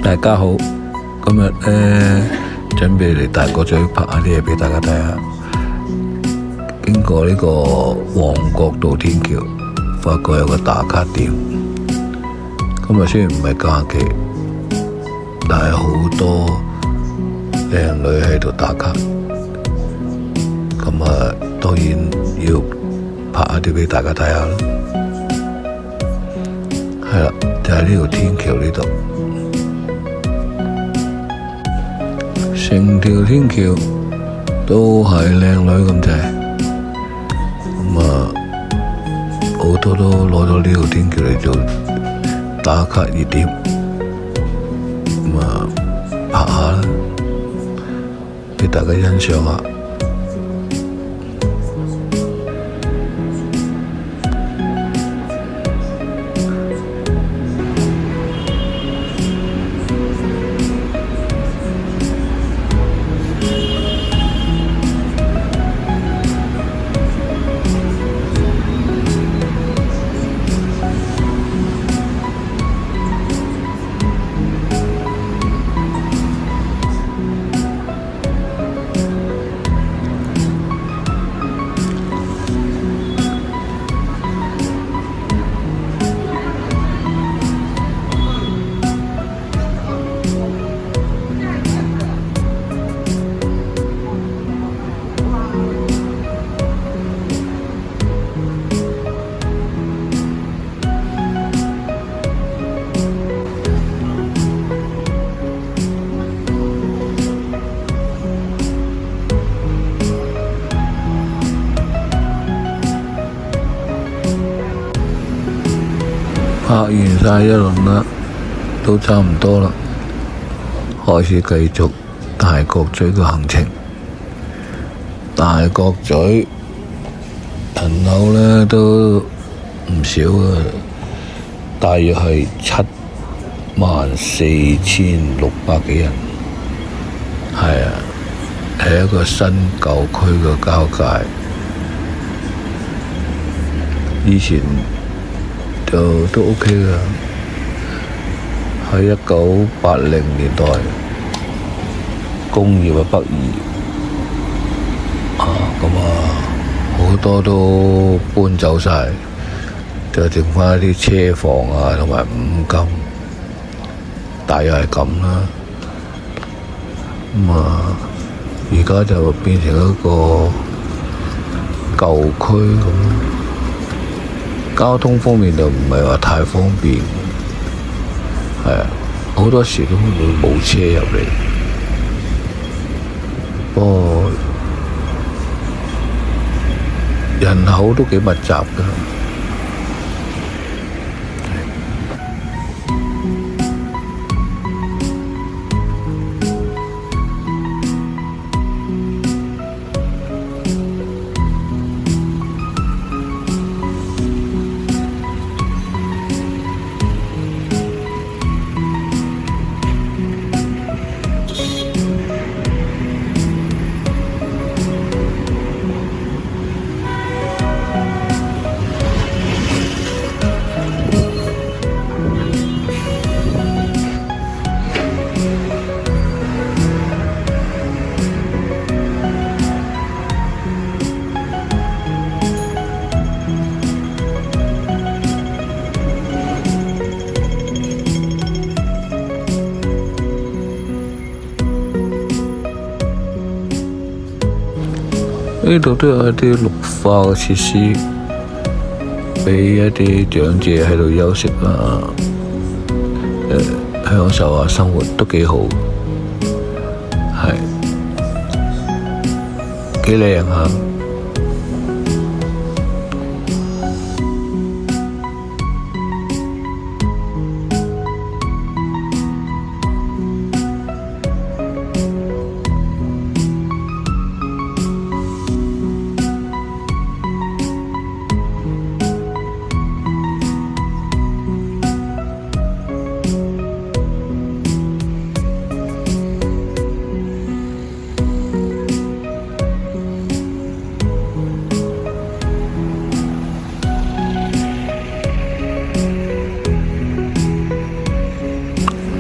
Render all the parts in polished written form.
大家好，今日準備嚟大角咀拍下啲嘢俾大家睇下。經過呢個旺角道天橋，發覺有個打卡點。今日雖然唔係假期，但係好多靚女喺度打卡。咁啊，當然要拍下啲俾大家睇下啦。係啦，就喺呢條天橋呢度。成條天橋都係靚女咁滯，咁啊好多都攞咗呢條天橋嚟做打卡熱點，咁啊拍下啦，俾大家欣賞下。拍完晒一輪啦，都差唔多啦，開始繼續大角咀嘅行程。大角咀人口呢都唔少啊，大約係74,600幾人。係啊，係一個新舊區嘅交界。以前都 OK 㗎，喺1980年代工業嘅北移咁好多都搬走晒，就剩返一啲車房啊同埋五金，大約係咁啦。而家就變成一個舊區咁。交通方面就唔係話太方便，係啊，好多時都會冇車入嚟。不過人口都幾密集㗎。呢度都有一啲綠化嘅設施，俾一啲長者喺度休息啊，享受下生活都幾好，係幾靚下。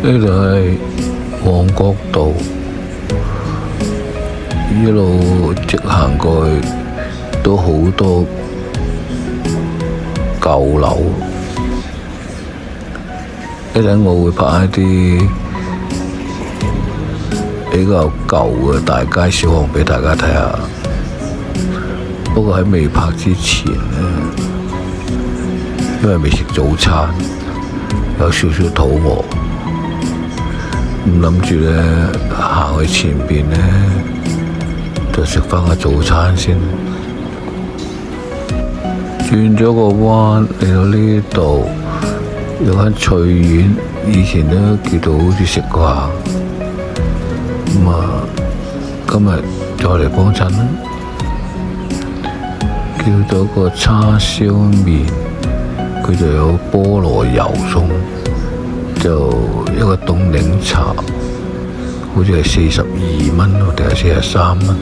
呢度係旺角道，一路直行過去都好多舊樓。一陣我會拍一啲比較舊嘅大街小巷俾大家睇下。不過喺未拍之前呢，因為未食早餐，有少少肚餓，咁諗住呢行去前邊呢，就食返個早餐先。轉咗個彎嚟到呢度，有間翠苑，以前都叫到好似食過下。咁啊，今日再嚟幫襯啦，叫咗個叉燒麵，佢就有菠蘿油餸，就一個凍檸茶，好似係42蚊定係43蚊。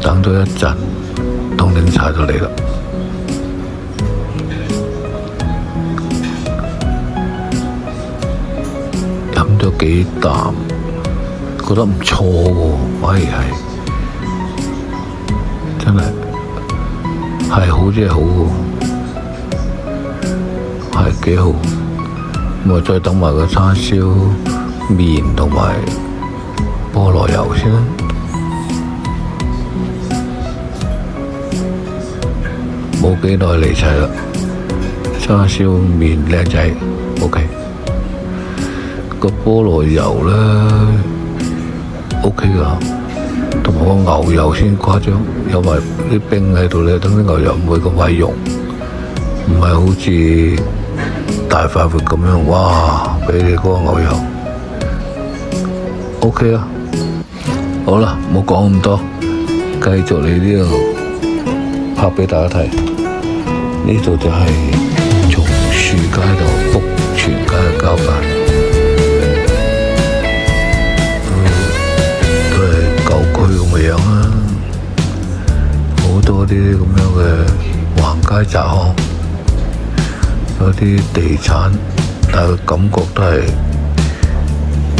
等咗一陣，凍檸茶就嚟啦。飲咗幾啖，覺得唔錯喎，反而係真係好即係好喎，係幾好。咁我再等埋個叉燒麵同埋菠蘿油先啦。冇幾耐嚟齊啦，叉燒麵靚仔 ，OK。個菠蘿油呢 OK 噶，同埋個牛油先誇張，有埋啲冰喺度咧，等啲牛油唔會咁快溶，唔係好似大快活咁樣，哇！俾你嗰個牛油 OK 啦。好啦，唔好講咁多，繼續嚟呢度拍俾大家睇。呢度就係松樹街同福全街嘅交界，都係舊區咁嘅樣啦，好多啲咁樣嘅橫街窄巷，有啲地產，但係感覺都係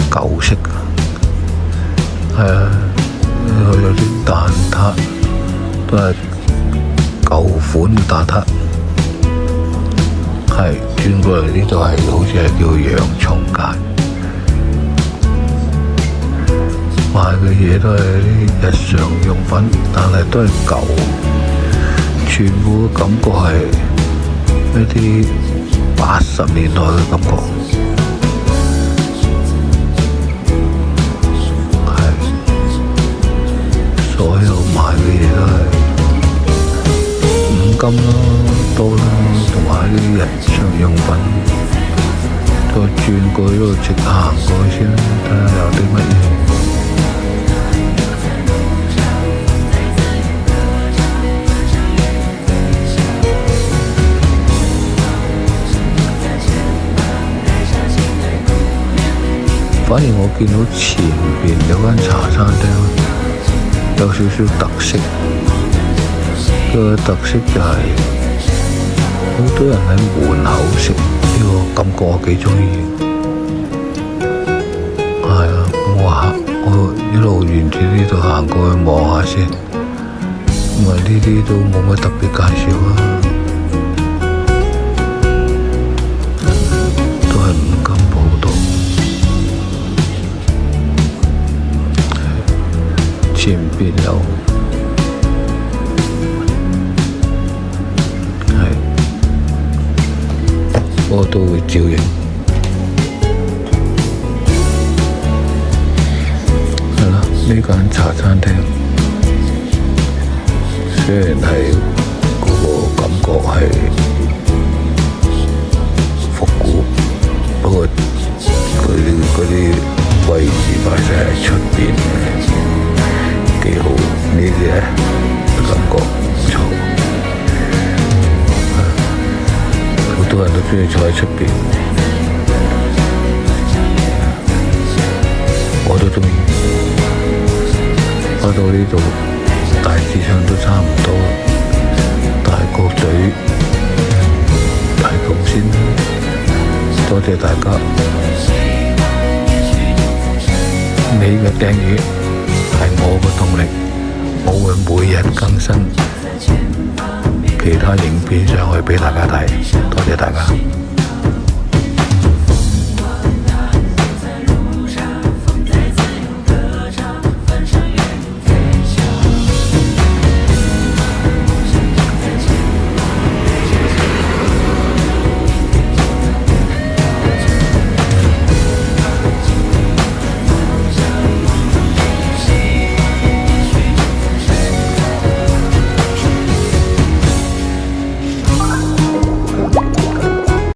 舊式嘅，係啊，有啲蛋撻都係舊款嘅蛋撻。係轉過嚟呢度係好似係叫洋葱街，賣嘅嘢都係啲日常用品，但係都係舊，全部感覺係一啲80年代嘅感覺。係所有賣嘅嘢都係五金咯，刀啦，同埋啲日常用品。再轉過呢度直行過去先，睇下有啲乜嘢。反而我見到前邊有間茶餐廳，有少少特色。個特色就係好多人喺門口食，呢個感覺我幾鍾意。係啊，我一路沿住呢度行過去望下先。咁啊，呢啲都冇乜特別介紹啊，都係五金鋪度。前邊有。我都會照應，係啦。呢間茶餐廳雖然係嗰個感覺係復古，不過佢嗰啲位置擺晒喺出邊，幾好。呢啲咧感覺唔錯。好多人都鍾意坐喺出邊，我都鍾意。返到呢度大致上都差唔多，角咀睇局先，多謝大家。你嘅訂閱係我嘅動力，我會每日更新其他影片上去俾大家睇，多謝大家。